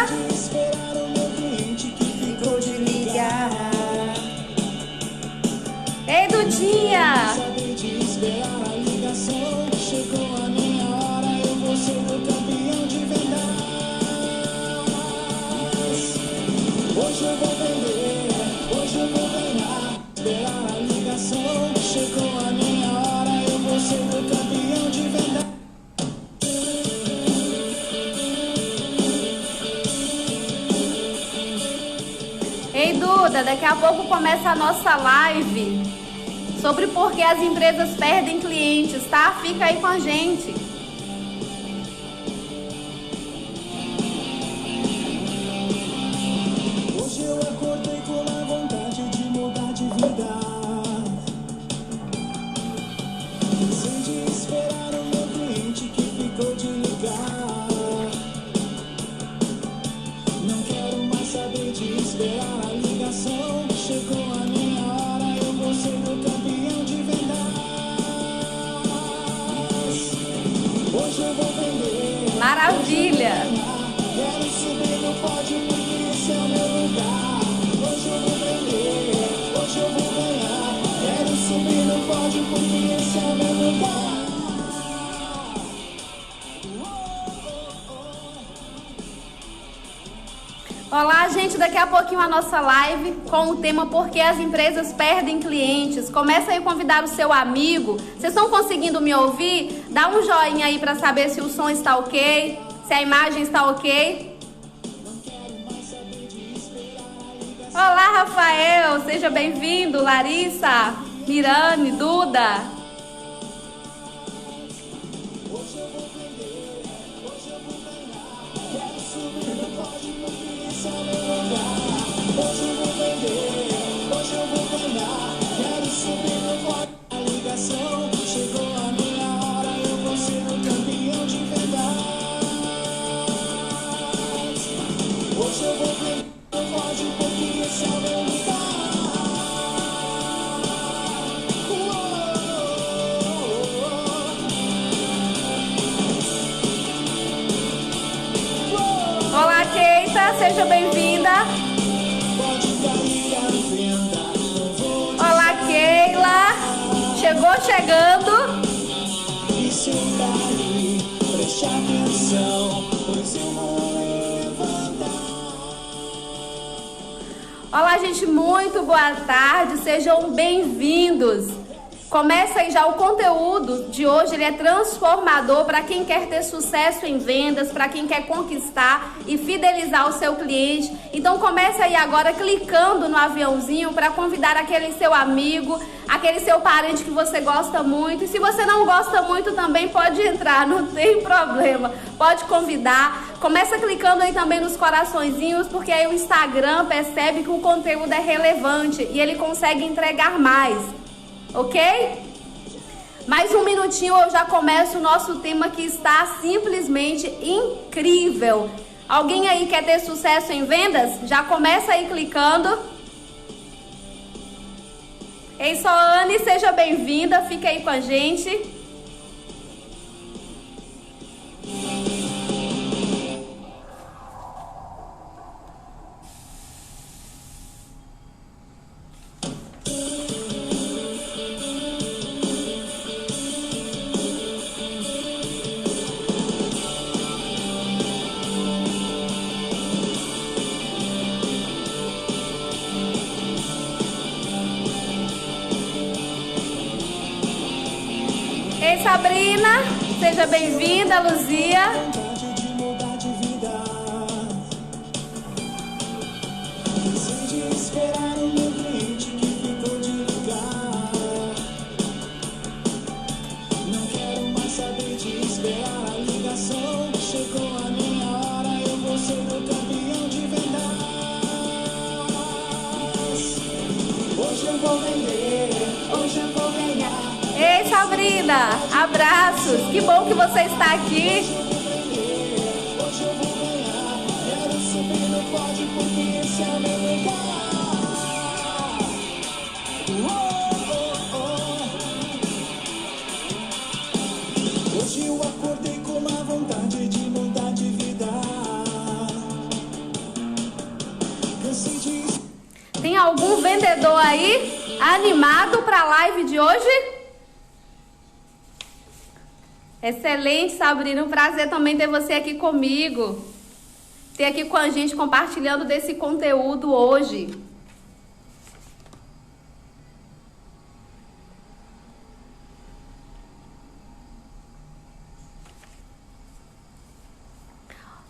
Esperar o meu cliente que ficou de ligar. Ei, Dudinha! Saber de esperar a ligação. Chegou a minha hora, eu vou ser o campeão de vendas. Hoje eu vou vender, hoje eu vou ganhar. Esperar a ligação. Chegou a minha hora, eu vou ser o campeão de vendas. Ei, Duda, daqui a pouco começa a nossa live sobre por que as empresas perdem clientes, tá? Fica aí com a gente. Hoje eu acordei com a vontade de mudar de vida. Sem de esperar o meu cliente que ficou de ligar. Não quero mais saber de esperar a ligação. Chegou a minha hora, eu vou ser o campeão de vendas. Hoje eu vou vender. Maravilha! Quero subir no pódio porque esse é o meu lugar. Hoje eu vou vender, hoje eu vou ganhar. Quero subir no pódio porque esse é o meu lugar. Olá, gente, daqui a pouquinho a nossa live com o tema Por que as empresas perdem clientes. Começa aí a convidar o seu amigo. Vocês estão conseguindo me ouvir? Dá um joinha aí para saber se o som está ok, se a imagem está ok. Olá, Rafael, seja bem-vindo. Larissa, Mirane, Duda. Hoje eu vou vender, hoje eu vou ganhar. Quero subir no pódio. A ligação chegou a minha hora, eu vou ser o campeão de vendas. Hoje eu vou vender no pódio porque esse é o meu lugar. Olá, Keita, seja bem-vinda. Olá, Keila. Chegou chegando. E sentar ali, preste atenção, pois eu vou levantar. Olá, gente, muito boa tarde. Sejam bem-vindos. Começa aí já o conteúdo de hoje, ele é transformador para quem quer ter sucesso em vendas, para quem quer conquistar e fidelizar o seu cliente. Então começa aí agora clicando no aviãozinho para convidar aquele seu amigo, aquele seu parente que você gosta muito. E se você não gosta muito também pode entrar, não tem problema. Pode convidar. Começa clicando aí também nos coraçõezinhos, porque aí o Instagram percebe que o conteúdo é relevante e ele consegue entregar mais. Ok? Mais um minutinho eu já começo o nosso tema que está simplesmente incrível. Alguém aí quer ter sucesso em vendas? Já começa aí clicando. Ei, Soane, seja bem-vinda, fica aí com a gente. Ei, Sabrina, seja bem-vinda, Luzia. Vontade de mudar de vida. Sem de esperar o meu cliente que ficou de ligar. Não quero mais saber de esperar a ligação. Chegou a minha hora, eu vou ser o campeão de vendas. Hoje eu vou vender, hoje eu vou ganhar. Ei, Sabrina, abraços. Que bom que você está aqui. Hoje eu vou ganhar. Quero subir no pódio porque esse é o meu lugar. Hoje eu acordei com a vontade de mudar de vida. algum vendedor aí animado para a live de hoje? Excelente, Sabrina. Um prazer também ter você aqui comigo. Ter aqui com a gente compartilhando desse conteúdo hoje.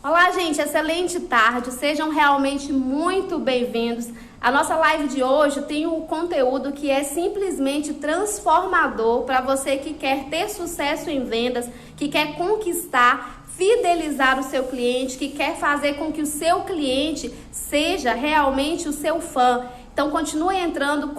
Olá, gente, excelente tarde, sejam realmente muito bem-vindos. A nossa live de hoje tem um conteúdo que é simplesmente transformador para você que quer ter sucesso em vendas, que quer conquistar, fidelizar o seu cliente, que quer fazer com que o seu cliente seja realmente o seu fã. Então continue entrando,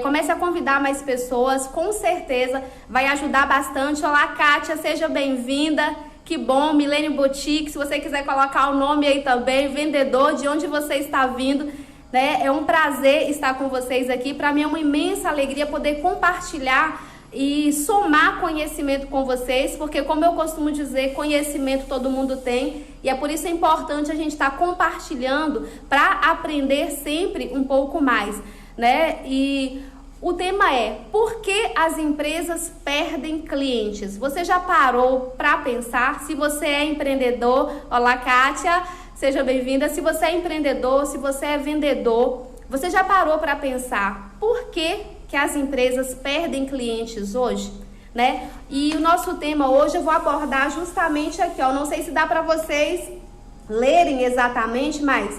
comece a convidar mais pessoas, com certeza vai ajudar bastante. Olá, Kátia, seja bem-vinda. Que bom, Milene Boutique, se você quiser colocar o nome aí também, vendedor, de onde você está vindo, né? É um prazer estar com vocês aqui. Para mim é uma imensa alegria poder compartilhar e somar conhecimento com vocês, porque como eu costumo dizer, conhecimento todo mundo tem, e é por isso importante a gente estar compartilhando para aprender sempre um pouco mais, né? E o tema é: por que as empresas perdem clientes? Você já parou para pensar? Se você é empreendedor, olá Kátia, seja bem-vinda. Se você é empreendedor, se você é vendedor, você já parou para pensar por que as empresas perdem clientes hoje, né? E o nosso tema hoje eu vou abordar justamente aqui, ó. Não sei se dá para vocês lerem exatamente, mas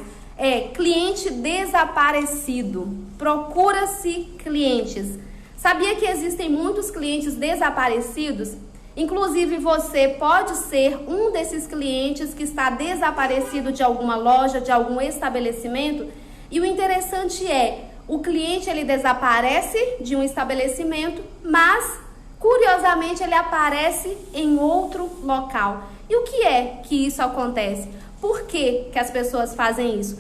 cliente desaparecido. Procura-se clientes. Sabia que existem muitos clientes desaparecidos? Inclusive você pode ser um desses clientes que está desaparecido de alguma loja, de algum estabelecimento. E o interessante é, o cliente ele desaparece de um estabelecimento, mas curiosamente ele aparece em outro local. E o que é que isso acontece? Por que as pessoas fazem isso?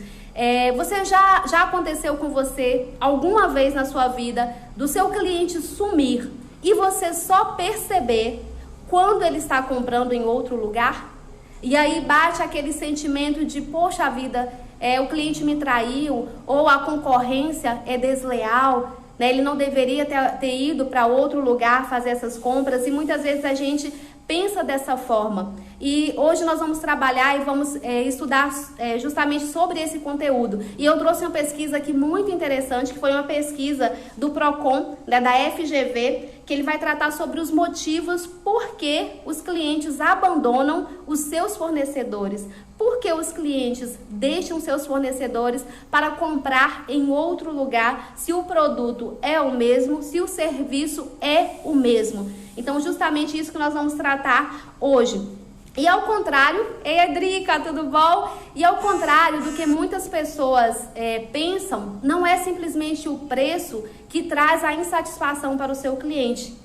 Você já aconteceu com você alguma vez na sua vida do seu cliente sumir e você só perceber quando ele está comprando em outro lugar? E aí bate aquele sentimento de, poxa vida, o cliente me traiu, ou a concorrência é desleal, né? Ele não deveria ter ido para outro lugar fazer essas compras, e muitas vezes a gente pensa dessa forma. E hoje nós vamos trabalhar e vamos estudar justamente sobre esse conteúdo. E eu trouxe uma pesquisa aqui muito interessante, que foi uma pesquisa do Procon, né, da FGV, que ele vai tratar sobre os motivos por que os clientes abandonam os seus fornecedores. Por que os clientes deixam seus fornecedores para comprar em outro lugar, se o produto é o mesmo, se o serviço é o mesmo. Então, justamente isso que nós vamos tratar hoje. E ao contrário, ei Drica, tudo bom? E ao contrário do que muitas pessoas pensam, não é simplesmente o preço que traz a insatisfação para o seu cliente.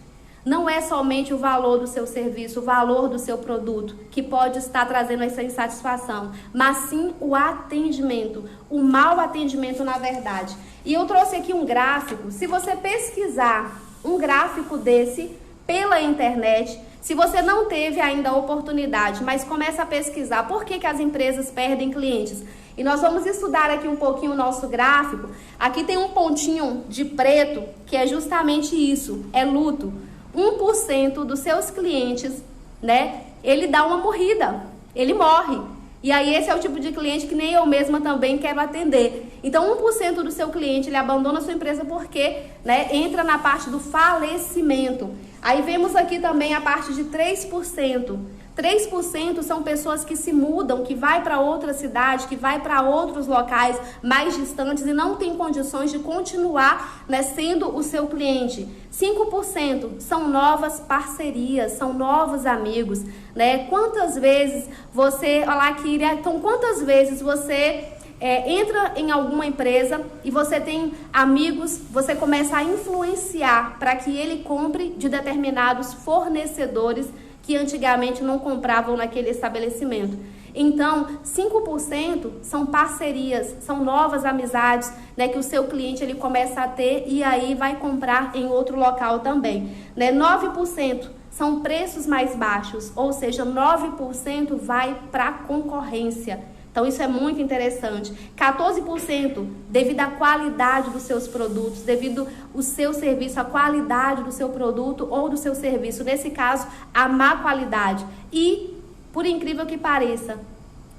Não é somente o valor do seu serviço, o valor do seu produto que pode estar trazendo essa insatisfação, mas sim o atendimento, o mau atendimento na verdade. E eu trouxe aqui um gráfico. Se você pesquisar um gráfico desse pela internet, se você não teve ainda a oportunidade, mas começa a pesquisar por que as empresas perdem clientes. E nós vamos estudar aqui um pouquinho o nosso gráfico. Aqui tem um pontinho de preto que é justamente isso, é luto. 1% dos seus clientes, né, ele dá uma morrida, ele morre. E aí esse é o tipo de cliente que nem eu mesma também quero atender. Então 1% do seu cliente, ele abandona a sua empresa porque, né, entra na parte do falecimento. Aí vemos aqui também a parte de 3%. 3% são pessoas que se mudam, que vai para outra cidade, que vai para outros locais mais distantes e não tem condições de continuar, né, sendo o seu cliente. 5% são novas parcerias, são novos amigos, né? Quantas vezes você, olá Kíria, então quantas vezes você entra em alguma empresa e você tem amigos, você começa a influenciar para que ele compre de determinados fornecedores que antigamente não compravam naquele estabelecimento. Então, 5% são parcerias, são novas amizades, né, que o seu cliente ele começa a ter e aí vai comprar em outro local também, né? 9% são preços mais baixos, ou seja, 9% vai para concorrência. Então isso é muito interessante. 14% devido à qualidade dos seus produtos, devido ao seu serviço, à qualidade do seu produto ou do seu serviço. Nesse caso, a má qualidade. E, por incrível que pareça,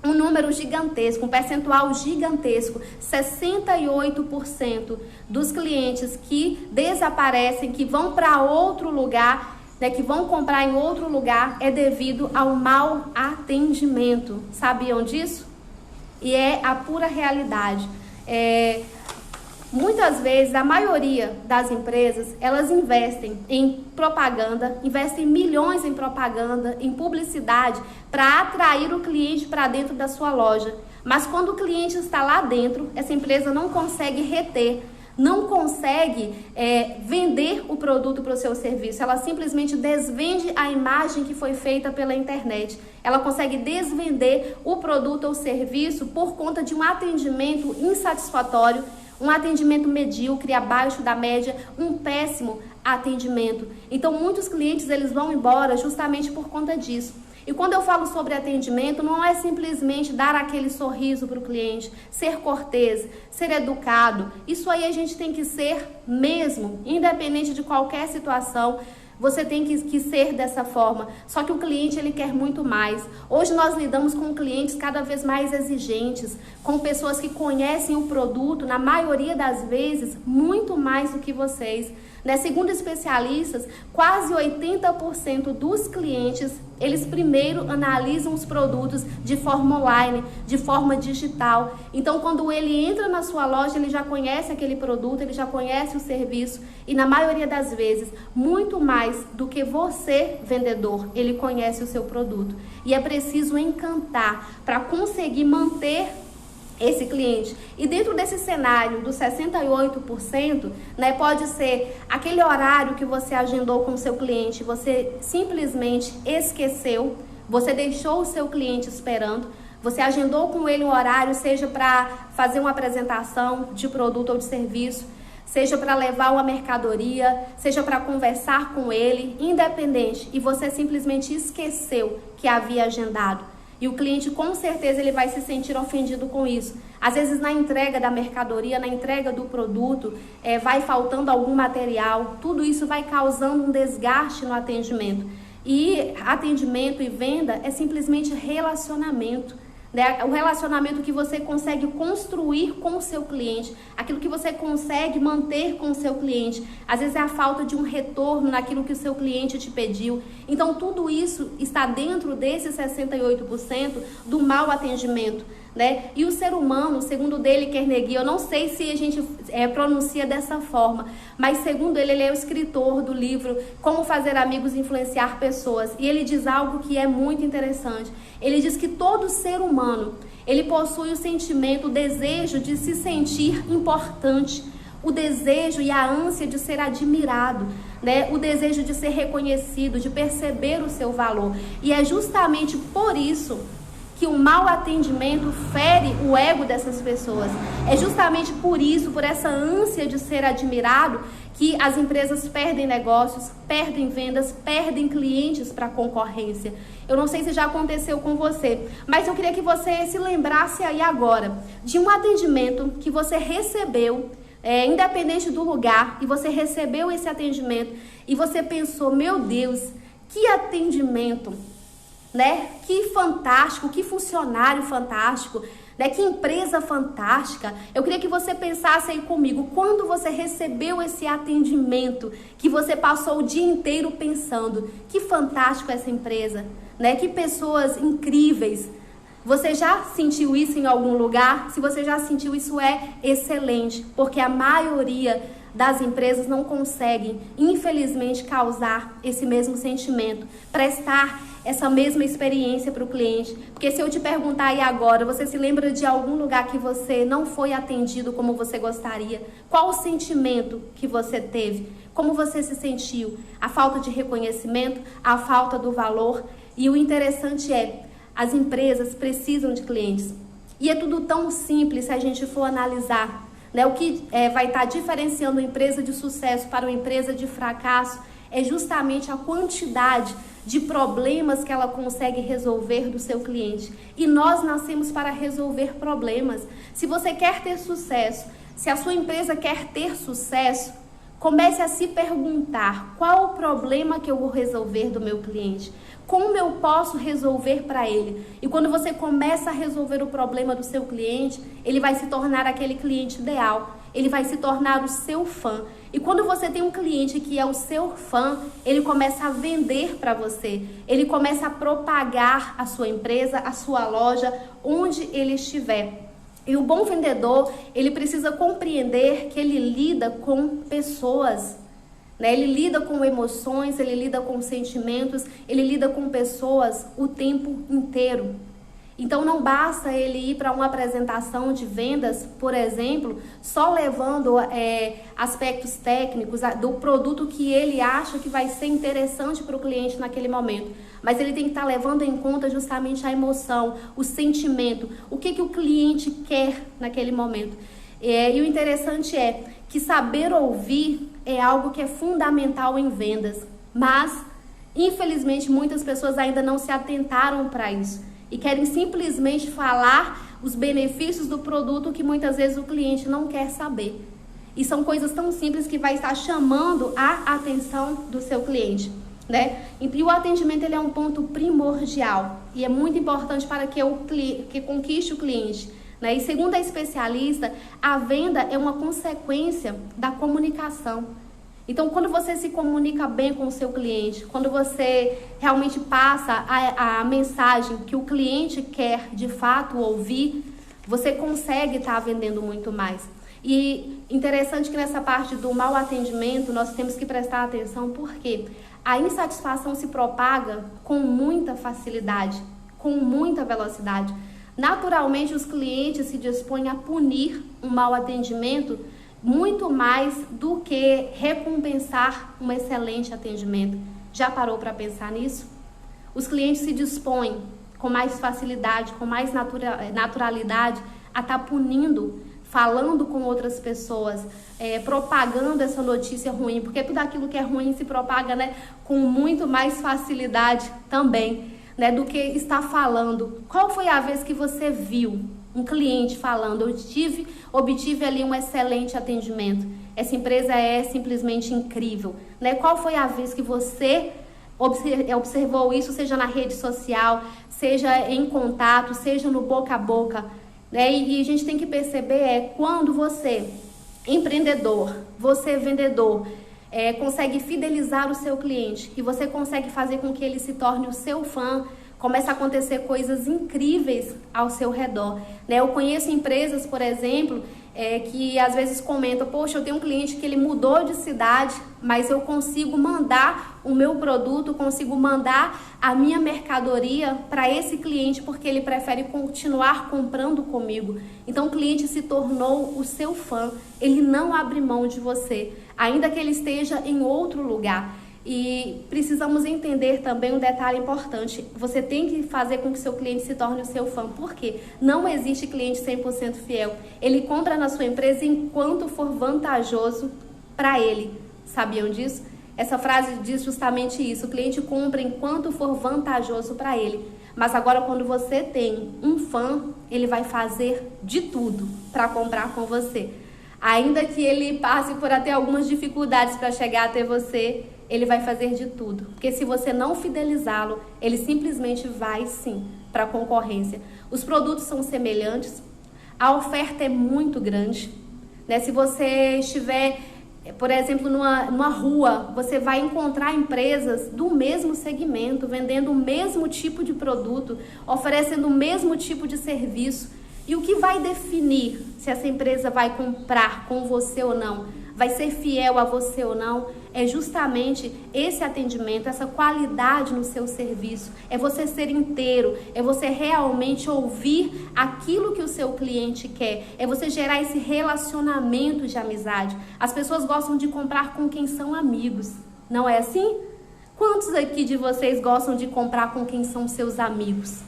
um número gigantesco, um percentual gigantesco, 68% dos clientes que desaparecem, que vão para outro lugar, que vão comprar em outro lugar, é devido ao mau atendimento. Sabiam disso? E é a pura realidade. Muitas vezes, a maioria das empresas, elas investem em propaganda, investem milhões em propaganda, em publicidade, para atrair o cliente para dentro da sua loja. Mas quando o cliente está lá dentro, essa empresa não consegue reter, não consegue vender o produto para o seu serviço. Ela simplesmente desvende a imagem que foi feita pela internet. Ela consegue desvender o produto ou serviço por conta de um atendimento insatisfatório, um atendimento medíocre, abaixo da média, um péssimo atendimento. Então, muitos clientes eles vão embora justamente por conta disso. E quando eu falo sobre atendimento, não é simplesmente dar aquele sorriso para o cliente, ser cortês, ser educado. Isso aí a gente tem que ser mesmo, independente de qualquer situação. Você tem que ser dessa forma. Só que o cliente, ele quer muito mais. Hoje nós lidamos com clientes cada vez mais exigentes, com pessoas que conhecem o produto, na maioria das vezes, muito mais do que vocês. Segundo especialistas, quase 80% dos clientes, eles primeiro analisam os produtos de forma online, de forma digital. Então, quando ele entra na sua loja, ele já conhece aquele produto, ele já conhece o serviço e, na maioria das vezes, muito mais do que você, vendedor, ele conhece o seu produto. E é preciso encantar para conseguir manter esse cliente. E dentro desse cenário dos 68%, pode ser aquele horário que você agendou com o seu cliente, você simplesmente esqueceu, você deixou o seu cliente esperando, você agendou com ele um horário, seja para fazer uma apresentação de produto ou de serviço, seja para levar uma mercadoria, seja para conversar com ele, independente, e você simplesmente esqueceu que havia agendado. E o cliente, com certeza, ele vai se sentir ofendido com isso. Às vezes, na entrega da mercadoria, na entrega do produto, vai faltando algum material. Tudo isso vai causando um desgaste no atendimento. E atendimento e venda é simplesmente relacionamento. O relacionamento que você consegue construir com o seu cliente, aquilo que você consegue manter com o seu cliente. Às vezes é a falta de um retorno naquilo que o seu cliente te pediu. Então, tudo isso está dentro desses 68% do mau atendimento. E o ser humano, segundo Dale Carnegie, eu não sei se a gente pronuncia dessa forma, mas segundo ele é o escritor do livro Como Fazer Amigos e Influenciar Pessoas, e ele diz algo que é muito interessante. Ele diz que todo ser humano, ele possui o sentimento, o desejo de se sentir importante, o desejo e a ânsia de ser admirado, o desejo de ser reconhecido, de perceber o seu valor. E é justamente por isso que o mau atendimento fere o ego dessas pessoas. É justamente por isso, por essa ânsia de ser admirado, que as empresas perdem negócios, perdem vendas, perdem clientes para a concorrência. Eu não sei se já aconteceu com você, mas eu queria que você se lembrasse aí agora de um atendimento que você recebeu, independente do lugar, e você recebeu esse atendimento e você pensou, meu Deus, que atendimento! Que fantástico, que funcionário fantástico, que empresa fantástica. Eu queria que você pensasse aí comigo, quando você recebeu esse atendimento, que você passou o dia inteiro pensando, que fantástico essa empresa, que pessoas incríveis. Você já sentiu isso em algum lugar? Se você já sentiu, isso é excelente, porque a maioria das empresas não conseguem, infelizmente, causar esse mesmo sentimento, prestar essa mesma experiência para o cliente. Porque se eu te perguntar aí agora, você se lembra de algum lugar que você não foi atendido como você gostaria? Qual o sentimento que você teve? Como você se sentiu? A falta de reconhecimento? A falta do valor? E o interessante é, as empresas precisam de clientes. E é tudo tão simples se a gente for analisar. O que vai estar diferenciando uma empresa de sucesso para uma empresa de fracasso é justamente a quantidade de problemas que ela consegue resolver do seu cliente. E nós nascemos para resolver problemas. Se você quer ter sucesso, se a sua empresa quer ter sucesso, comece a se perguntar: qual o problema que eu vou resolver do meu cliente? Como eu posso resolver para ele? E quando você começa a resolver o problema do seu cliente, ele vai se tornar aquele cliente ideal. Ele vai se tornar o seu fã. E quando você tem um cliente que é o seu fã, ele começa a vender para você. Ele começa a propagar a sua empresa, a sua loja, onde ele estiver. E o bom vendedor, ele precisa compreender que ele lida com pessoas, né? Ele lida com emoções, ele lida com sentimentos, ele lida com pessoas o tempo inteiro. Então não basta ele ir para uma apresentação de vendas, por exemplo, só levando aspectos técnicos do produto que ele acha que vai ser interessante para o cliente naquele momento. Mas ele tem que estar levando em conta justamente a emoção, o sentimento, o que o cliente quer naquele momento. E o interessante é que saber ouvir é algo que é fundamental em vendas, mas infelizmente muitas pessoas ainda não se atentaram para isso. E querem simplesmente falar os benefícios do produto que muitas vezes o cliente não quer saber. E são coisas tão simples que vai estar chamando a atenção do seu cliente, né? E o atendimento ele é um ponto primordial e é muito importante para que conquiste o cliente, né? E segundo a especialista, a venda é uma consequência da comunicação. Então, quando você se comunica bem com o seu cliente, quando você realmente passa a mensagem que o cliente quer de fato ouvir, você consegue estar vendendo muito mais. E interessante que nessa parte do mau atendimento, nós temos que prestar atenção porque a insatisfação se propaga com muita facilidade, com muita velocidade. Naturalmente, os clientes se dispõem a punir um mau atendimento muito mais do que recompensar um excelente atendimento. Já parou para pensar nisso? Os clientes se dispõem com mais facilidade, com mais naturalidade a estar punindo, falando com outras pessoas, propagando essa notícia ruim, porque tudo aquilo que é ruim se propaga, né, com muito mais facilidade também, né, do que está falando. Qual foi a vez que você viu um cliente falando: eu obtive ali um excelente atendimento, essa empresa é simplesmente incrível, né? Qual foi a vez que você observou isso, seja na rede social, seja em contato, seja no boca a boca, né? E a gente tem que perceber quando você, empreendedor, você vendedor, consegue fidelizar o seu cliente e você consegue fazer com que ele se torne o seu fã, começa a acontecer coisas incríveis ao seu redor, né? Eu conheço empresas, por exemplo, que às vezes comentam: poxa, eu tenho um cliente que ele mudou de cidade, mas eu consigo mandar o meu produto, consigo mandar a minha mercadoria para esse cliente porque ele prefere continuar comprando comigo. Então o cliente se tornou o seu fã, ele não abre mão de você, ainda que ele esteja em outro lugar. E precisamos entender também um detalhe importante: você tem que fazer com que seu cliente se torne o seu fã, porque não existe cliente 100% fiel. Ele compra na sua empresa enquanto for vantajoso para ele. Sabiam disso? Essa frase diz justamente isso: o cliente compra enquanto for vantajoso para ele. Mas agora, quando você tem um fã, ele vai fazer de tudo para comprar com você. Ainda que ele passe por até algumas dificuldades para chegar até você, ele vai fazer de tudo. Porque se você não fidelizá-lo, ele simplesmente vai sim para a concorrência. Os produtos são semelhantes, a oferta é muito grande, né? Se você estiver, por exemplo, numa rua, você vai encontrar empresas do mesmo segmento, vendendo o mesmo tipo de produto, oferecendo o mesmo tipo de serviço. E o que vai definir se essa empresa vai comprar com você ou não, vai ser fiel a você ou não, é justamente esse atendimento, essa qualidade no seu serviço. É você ser inteiro, é você realmente ouvir aquilo que o seu cliente quer, é você gerar esse relacionamento de amizade. As pessoas gostam de comprar com quem são amigos, não é assim? Quantos aqui de vocês gostam de comprar com quem são seus amigos?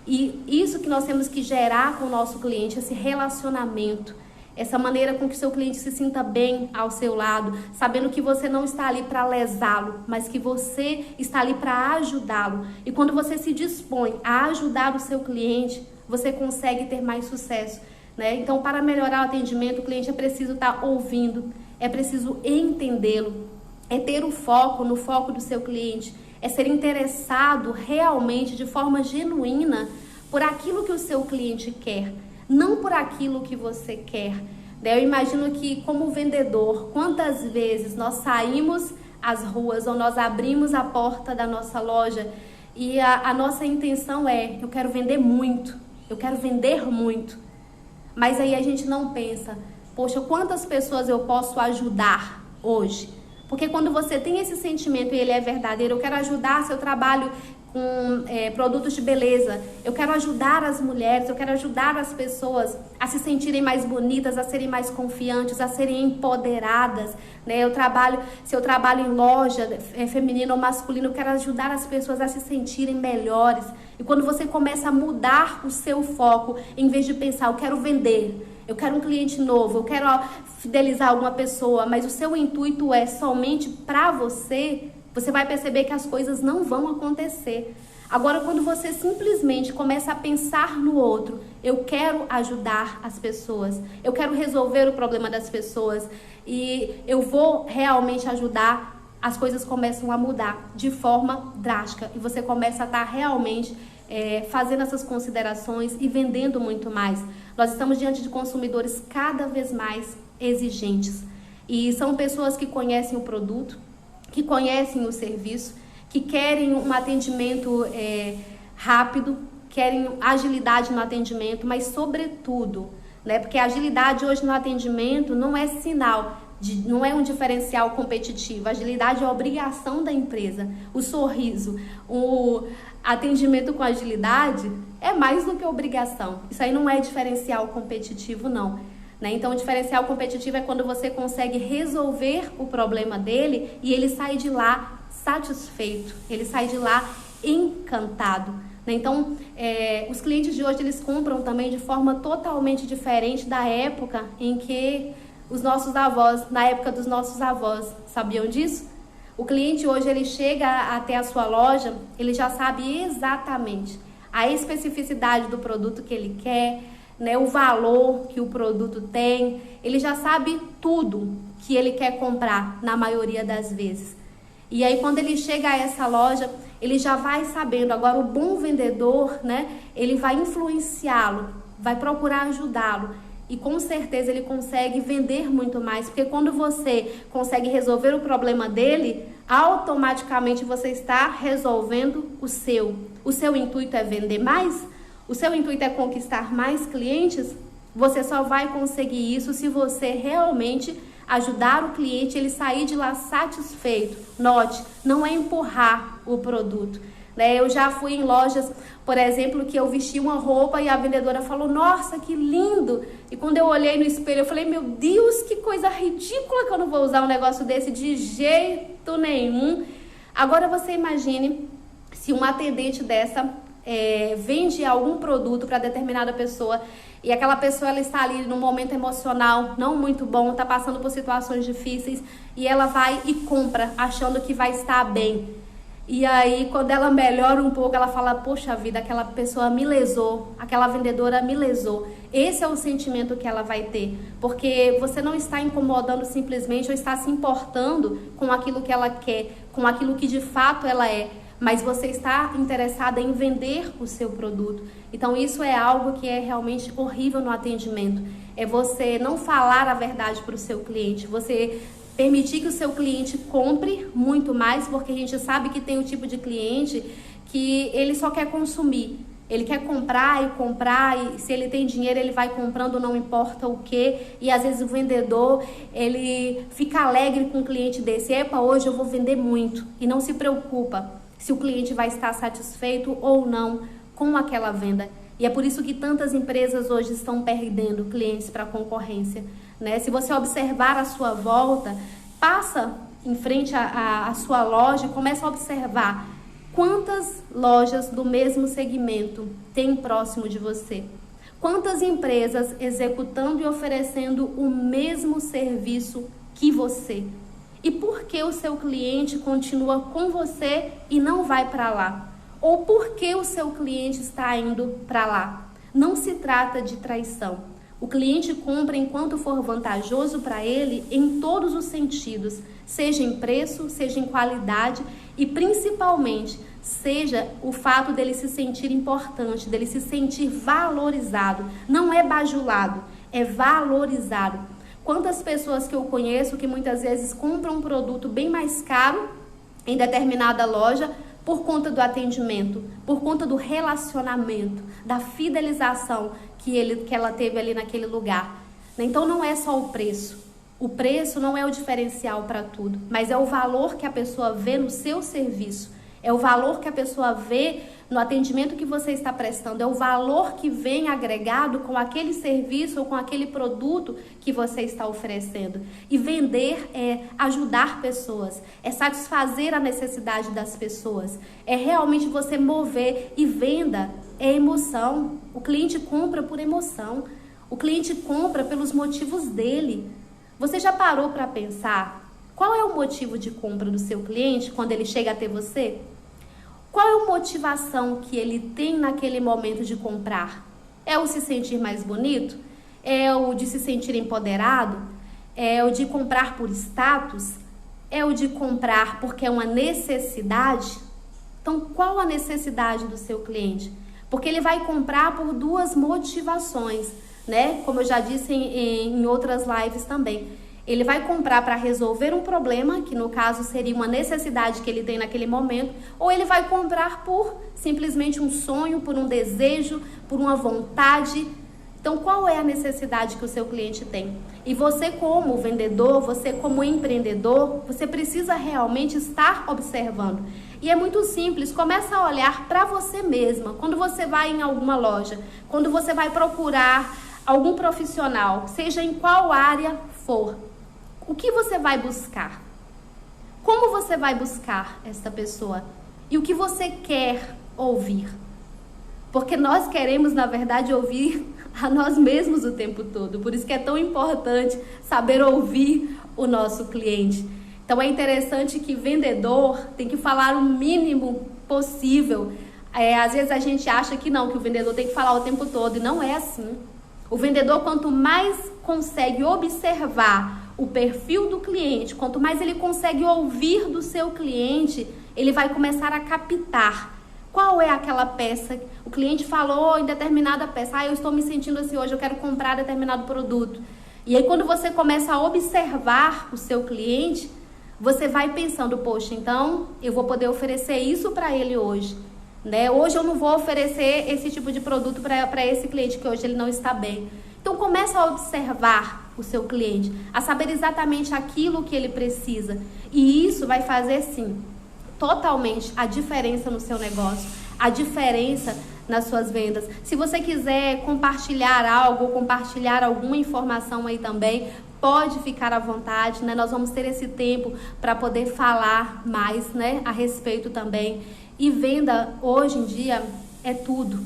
E isso que nós temos que gerar com o nosso cliente, esse relacionamento. essa maneira com que o seu cliente se sinta bem ao seu lado, sabendo que você não está ali para lesá-lo, mas que você está ali para ajudá-lo. E quando você se dispõe a ajudar o seu cliente, você consegue ter mais sucesso, né? Então, para melhorar o atendimento, o cliente é preciso estar ouvindo, é preciso entendê-lo, é ter o foco no foco do seu cliente, é ser interessado realmente, de forma genuína, por aquilo que o seu cliente quer, não por aquilo que você quer. Eu imagino que, como vendedor, quantas vezes nós saímos às ruas ou nós abrimos a porta da nossa loja e a nossa intenção é: eu quero vender muito, eu quero vender muito. Mas aí a gente não pensa: poxa, quantas pessoas eu posso ajudar hoje? Porque quando você tem esse sentimento e ele é verdadeiro, eu quero ajudar, se eu trabalho com produtos de beleza, eu quero ajudar as mulheres, eu quero ajudar as pessoas a se sentirem mais bonitas, a serem mais confiantes, a serem empoderadas, né? Se eu trabalho em loja feminina ou masculina, eu quero ajudar as pessoas a se sentirem melhores. E quando você começa a mudar o seu foco, em vez de pensar: eu quero vender, eu quero um cliente novo, eu quero fidelizar alguma pessoa, mas o seu intuito é somente para você, você vai perceber que as coisas não vão acontecer. Agora, quando você simplesmente começa a pensar no outro: eu quero ajudar as pessoas, eu quero resolver o problema das pessoas e eu vou realmente ajudar, as coisas começam a mudar de forma drástica e você começa a estar realmente fazendo essas considerações e vendendo muito mais. Nós estamos diante de consumidores cada vez mais exigentes e são pessoas que conhecem o produto, que conhecem o serviço, que querem um atendimento rápido, querem agilidade no atendimento, mas sobretudo, né, porque a agilidade hoje no atendimento não é sinal, não é um diferencial competitivo. A agilidade é a obrigação da empresa. O sorriso, o atendimento com agilidade é mais do que obrigação. Isso aí não é diferencial competitivo, não. Então, o diferencial competitivo é quando você consegue resolver o problema dele e ele sai de lá satisfeito, ele sai de lá encantado. Então, os clientes de hoje, eles compram também de forma totalmente diferente da época em que os nossos avós, na época dos nossos avós, sabiam disso? O cliente hoje, ele chega até a sua loja, ele já sabe exatamente a especificidade do produto que ele quer, né, o valor que o produto tem, ele já sabe tudo que ele quer comprar, na maioria das vezes. E aí, quando ele chega a essa loja, ele já vai sabendo. Agora, o bom vendedor, né, ele vai influenciá-lo, vai procurar ajudá-lo. E com certeza ele consegue vender muito mais, porque quando você consegue resolver o problema dele, automaticamente você está resolvendo o seu. O seu intuito é vender mais? O seu intuito é conquistar mais clientes? Você só vai conseguir isso se você realmente ajudar o cliente, ele sair de lá satisfeito. Note, não é empurrar o produto. Eu já fui em lojas, por exemplo, que eu vesti uma roupa e a vendedora falou: nossa, que lindo! E quando eu olhei no espelho, eu falei: meu Deus, que coisa ridícula, que eu não vou usar um negócio desse de jeito nenhum. Agora você imagine se uma atendente dessa vende algum produto para determinada pessoa e aquela pessoa, ela está ali num momento emocional não muito bom, está passando por situações difíceis e ela vai e compra achando que vai estar bem. E aí, quando ela melhora um pouco, ela fala: poxa vida, aquela pessoa me lesou, aquela vendedora me lesou. Esse é o sentimento que ela vai ter, porque você não está incomodando simplesmente ou está se importando com aquilo que ela quer, com aquilo que de fato ela é, mas você está interessada em vender o seu produto. Então, isso é algo que é realmente horrível no atendimento. É você não falar a verdade para o seu cliente, você permitir que o seu cliente compre muito mais, porque a gente sabe que tem o tipo de cliente que ele só quer consumir. Ele quer comprar, e se ele tem dinheiro, ele vai comprando, não importa o que. E às vezes o vendedor, ele fica alegre com um cliente desse: epa, hoje eu vou vender muito. E não se preocupa se o cliente vai estar satisfeito ou não com aquela venda. E é por isso que tantas empresas hoje estão perdendo clientes para a concorrência, né? Se você observar a sua volta, passa em frente à sua loja e começa a observar quantas lojas do mesmo segmento tem próximo de você. Quantas empresas executando e oferecendo o mesmo serviço que você? E por que o seu cliente continua com você e não vai para lá? Ou por que o seu cliente está indo para lá? Não se trata de traição. O cliente compra enquanto for vantajoso para ele em todos os sentidos, seja em preço, seja em qualidade e principalmente seja o fato dele se sentir importante, dele se sentir valorizado. Não é bajulado, é valorizado. Quantas pessoas que eu conheço que muitas vezes compram um produto bem mais caro em determinada loja por conta do atendimento, por conta do relacionamento, da fidelização que ela teve ali naquele lugar. Então não é só o preço. O preço não é o diferencial para tudo, mas é o valor que a pessoa vê no seu serviço. É o valor que a pessoa vê no atendimento que você está prestando. É o valor que vem agregado com aquele serviço ou com aquele produto que você está oferecendo. E vender é ajudar pessoas, é satisfazer a necessidade das pessoas. É realmente você mover. E venda é emoção. O cliente compra por emoção. O cliente compra pelos motivos dele. Você já parou para pensar qual é o motivo de compra do seu cliente quando ele chega até você? Qual é a motivação que ele tem naquele momento de comprar? É o se sentir mais bonito? É o de se sentir empoderado? É o de comprar por status? É o de comprar porque é uma necessidade? Então, qual a necessidade do seu cliente? Porque ele vai comprar por duas motivações, né? Como eu já disse em outras lives também. Ele vai comprar para resolver um problema, que no caso seria uma necessidade que ele tem naquele momento, ou ele vai comprar por simplesmente um sonho, por um desejo, por uma vontade. Então, qual é a necessidade que o seu cliente tem? E você como vendedor, você como empreendedor, você precisa realmente estar observando. E é muito simples, começa a olhar para você mesma. Quando você vai em alguma loja, quando você vai procurar algum profissional, seja em qual área for, o que você vai buscar? Como você vai buscar essa pessoa? E o que você quer ouvir? Porque nós queremos, na verdade, ouvir a nós mesmos o tempo todo. Por isso que é tão importante saber ouvir o nosso cliente. Então é interessante que vendedor tem que falar o mínimo possível. Às vezes a gente acha que não, que o vendedor tem que falar o tempo todo, e não é assim. O vendedor, quanto mais consegue observar o perfil do cliente, quanto mais ele consegue ouvir do seu cliente, ele vai começar a captar qual é aquela peça. O cliente falou em determinada peça, eu estou me sentindo assim hoje, eu quero comprar determinado produto. E aí quando você começa a observar o seu cliente, você vai pensando, poxa, então eu vou poder oferecer isso para ele hoje. Né? Hoje eu não vou oferecer esse tipo de produto para esse cliente, que hoje ele não está bem. Então começa a observar o seu cliente, a saber exatamente aquilo que ele precisa. E isso vai fazer, sim, totalmente a diferença no seu negócio, a diferença nas suas vendas. Se você quiser compartilhar algo, compartilhar alguma informação aí também, pode ficar à vontade, né? Nós vamos ter esse tempo para poder falar mais, né, a respeito também. E venda, hoje em dia, é tudo.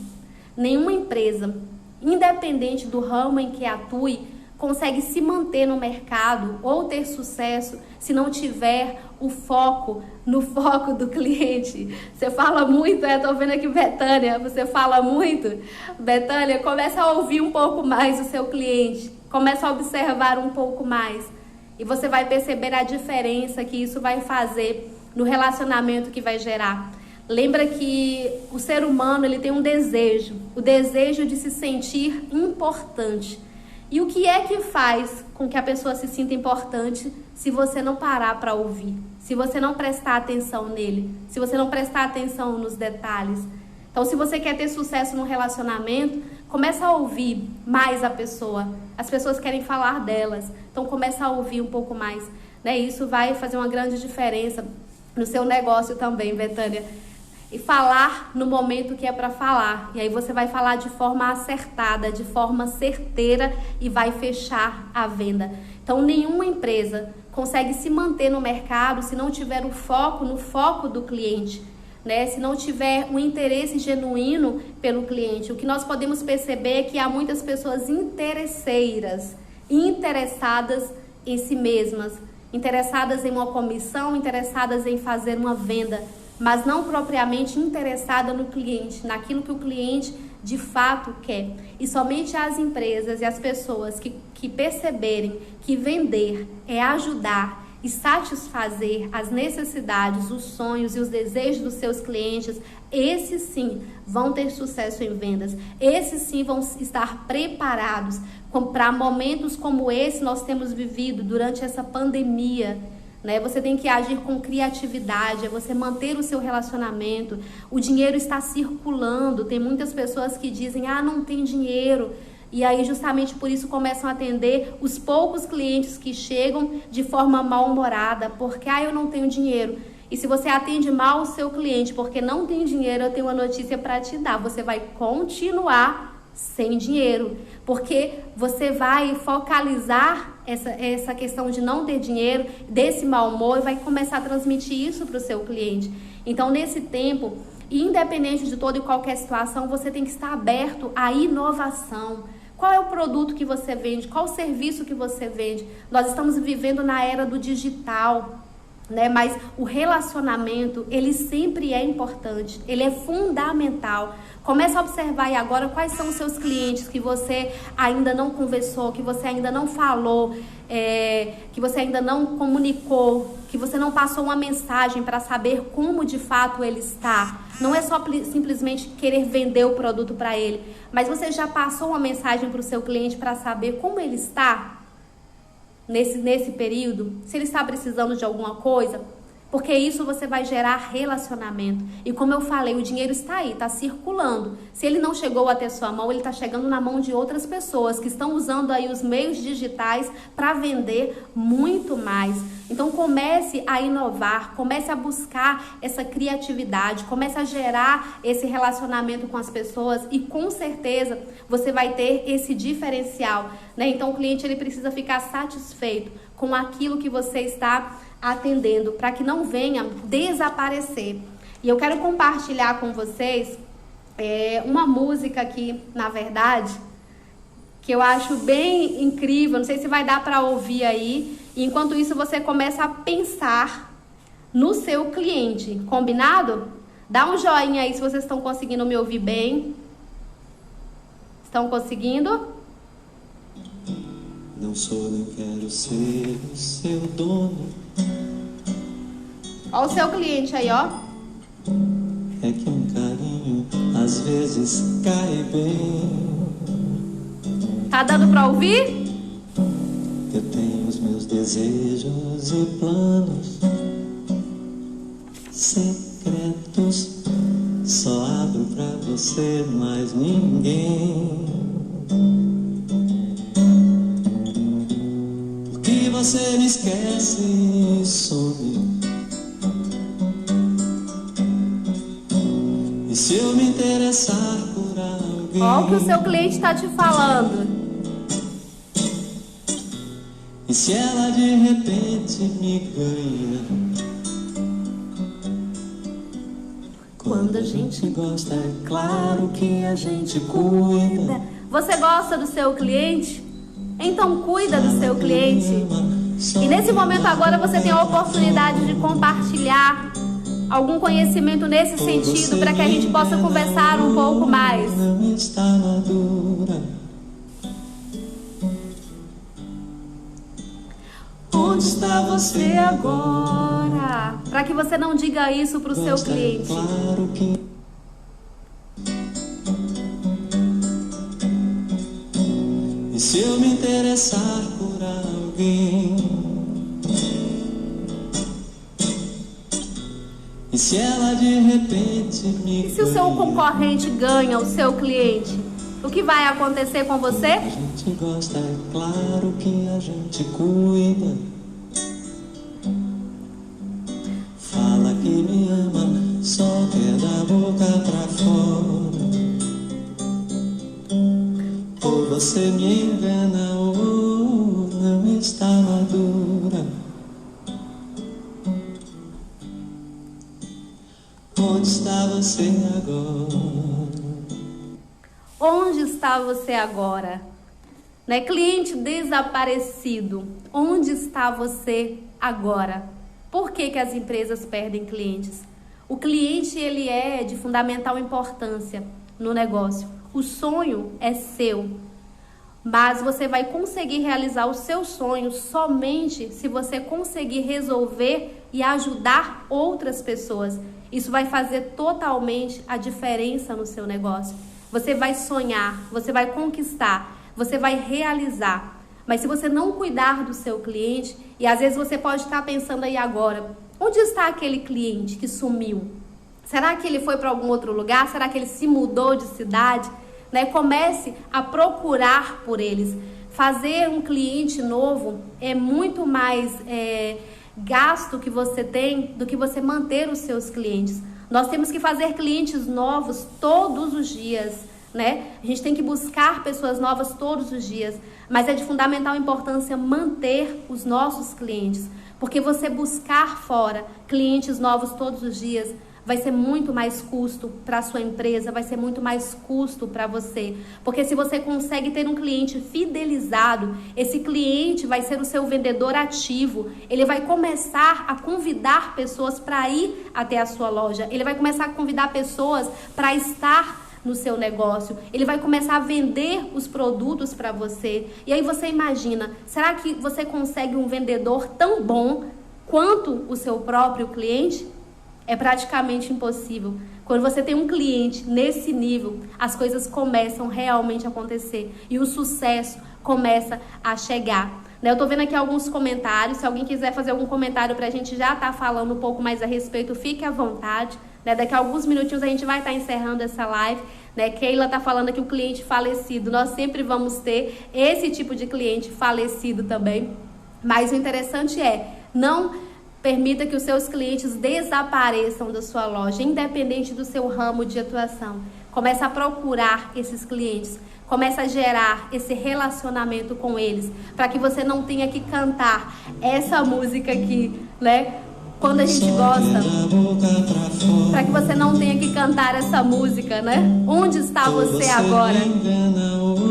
Nenhuma empresa, independente do ramo em que atue, consegue se manter no mercado ou ter sucesso se não tiver o foco no foco do cliente. Você fala muito, tô vendo aqui, Betânia, você fala muito. Betânia, começa a ouvir um pouco mais o seu cliente, começa a observar um pouco mais e você vai perceber a diferença que isso vai fazer no relacionamento que vai gerar. Lembra que o ser humano, ele tem um desejo, o desejo de se sentir importante. E o que é que faz com que a pessoa se sinta importante se você não parar para ouvir? Se você não prestar atenção nele? Se você não prestar atenção nos detalhes? Então, se você quer ter sucesso no relacionamento, começa a ouvir mais a pessoa. As pessoas querem falar delas. Então, começa a ouvir um pouco mais. Né? Isso vai fazer uma grande diferença no seu negócio também, Betânia. E falar no momento que é para falar. E aí você vai falar de forma acertada, de forma certeira e vai fechar a venda. Então, nenhuma empresa consegue se manter no mercado se não tiver o foco no foco do cliente. né? Se não tiver um interesse genuíno pelo cliente, o que nós podemos perceber é que há muitas pessoas interesseiras, interessadas em si mesmas, interessadas em uma comissão, interessadas em fazer uma venda, mas não propriamente interessada no cliente, naquilo que o cliente de fato quer. E somente as empresas e as pessoas que perceberem que vender é ajudar e satisfazer as necessidades, os sonhos e os desejos dos seus clientes, esses sim vão ter sucesso em vendas, esses sim vão estar preparados para momentos como esse nós temos vivido durante essa pandemia, né? Você tem que agir com criatividade, é você manter o seu relacionamento. O dinheiro está circulando, tem muitas pessoas que dizem, não tem dinheiro. E aí justamente por isso começam a atender os poucos clientes que chegam de forma mal-humorada, porque eu não tenho dinheiro. E se você atende mal o seu cliente porque não tem dinheiro, eu tenho uma notícia para te dar, você vai continuar sem dinheiro, porque você vai focalizar essa questão de não ter dinheiro, desse mau humor, e vai começar a transmitir isso para o seu cliente. Então, nesse tempo, independente de toda e qualquer situação, você tem que estar aberto à inovação. Qual é o produto que você vende? Qual o serviço que você vende? Nós estamos vivendo na era do digital, né? Mas o relacionamento, ele sempre é importante, ele é fundamental. Comece a observar aí agora quais são os seus clientes que você ainda não conversou, que você ainda não falou, que você ainda não comunicou, que você não passou uma mensagem para saber como de fato ele está. Não é só simplesmente querer vender o produto para ele, mas você já passou uma mensagem para o seu cliente para saber como ele está nesse período, se ele está precisando de alguma coisa. Porque isso você vai gerar relacionamento. E como eu falei, o dinheiro está aí, está circulando. Se ele não chegou até sua mão, ele está chegando na mão de outras pessoas que estão usando aí os meios digitais para vender muito mais. Então comece a inovar, comece a buscar essa criatividade, comece a gerar esse relacionamento com as pessoas e com certeza você vai ter esse diferencial, né? Então o cliente ele precisa ficar satisfeito com aquilo que você está atendendo, para que não venha desaparecer. E eu quero compartilhar com vocês uma música aqui, na verdade, que eu acho bem incrível, não sei se vai dar para ouvir aí. E enquanto isso você começa a pensar no seu cliente, combinado? Dá um joinha aí se vocês estão conseguindo me ouvir bem. Estão conseguindo? Não sou nem quero ser o seu dono. Ó o seu cliente aí, ó. É que um carinho às vezes cai bem. Tá dando pra ouvir? Eu tenho os meus desejos e planos secretos. Só abro pra você, mais ninguém. Porque você me esquece e some. E se eu me interessar por alguém? Ó o que o seu cliente tá te falando. E se ela de repente me ganha? Quando a gente gosta, é claro que a gente cuida. Você gosta do seu cliente? Então cuida do seu cliente. E nesse momento agora você tem a oportunidade de compartilhar algum conhecimento nesse sentido para que a gente possa conversar um pouco mais. Não está madura. Onde está você agora? Para que você não diga isso para o seu cliente. Claro que... E se eu me interessar por alguém? E se ela de repente me E se o seu concorrente ganha o seu cliente? O que vai acontecer com você? A gente gosta, é claro que a gente cuida. Fala que me ama, só quer da boca pra fora. Ou você me engana ou não está madura. Onde está você agora? Onde está você agora? Né? Cliente desaparecido, onde está você agora? Por que que as empresas perdem clientes? O cliente, ele é de fundamental importância no negócio. O sonho é seu, mas você vai conseguir realizar os seus sonhos somente se você conseguir resolver e ajudar outras pessoas. Isso vai fazer totalmente a diferença no seu negócio. Você vai sonhar, você vai conquistar, você vai realizar. Mas se você não cuidar do seu cliente, e às vezes você pode estar pensando aí agora, onde está aquele cliente que sumiu? Será que ele foi para algum outro lugar? Será que ele se mudou de cidade? Né? Comece a procurar por eles. Fazer um cliente novo é muito mais gasto que você tem do que você manter os seus clientes. Nós temos que fazer clientes novos todos os dias, né? A gente tem que buscar pessoas novas todos os dias, mas é de fundamental importância manter os nossos clientes, porque você buscar fora clientes novos todos os dias vai ser muito mais custo para a sua empresa, vai ser muito mais custo para você. Porque se você consegue ter um cliente fidelizado, esse cliente vai ser o seu vendedor ativo. Ele vai começar a convidar pessoas para ir até a sua loja. Ele vai começar a convidar pessoas para estar no seu negócio. Ele vai começar a vender os produtos para você. E aí você imagina, será que você consegue um vendedor tão bom quanto o seu próprio cliente? É praticamente impossível. Quando você tem um cliente nesse nível, as coisas começam realmente a acontecer e o sucesso começa a chegar. Eu tô vendo aqui alguns comentários. Se alguém quiser fazer algum comentário pra gente já tá falando um pouco mais a respeito, fique à vontade. Daqui a alguns minutinhos a gente vai estar encerrando essa live. Keila tá falando aqui o cliente falecido. Nós sempre vamos ter esse tipo de cliente falecido também. Mas o interessante é, não permita que os seus clientes desapareçam da sua loja, independente do seu ramo de atuação. Comece a procurar esses clientes. Comece a gerar esse relacionamento com eles, para que você não tenha que cantar essa música aqui, né? Quando a gente gosta, para que você não tenha que cantar essa música, né? Onde está você agora?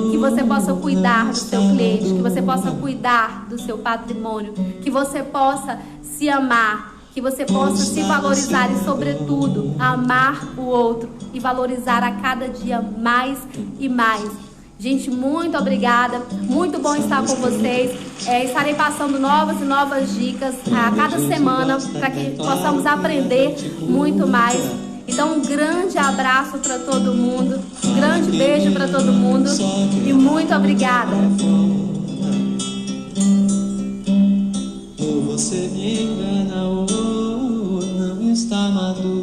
Que você possa cuidar do seu cliente, que você possa cuidar do seu patrimônio, que você possa se amar, que você possa se valorizar e, sobretudo, amar o outro e valorizar a cada dia mais e mais. Gente, muito obrigada, muito bom estar com vocês. Estarei passando novas e novas dicas a cada semana para que possamos aprender muito mais. Então, um grande abraço para todo mundo, um grande beijo para todo mundo e muito obrigada. Ou você me engana ou não está maduro.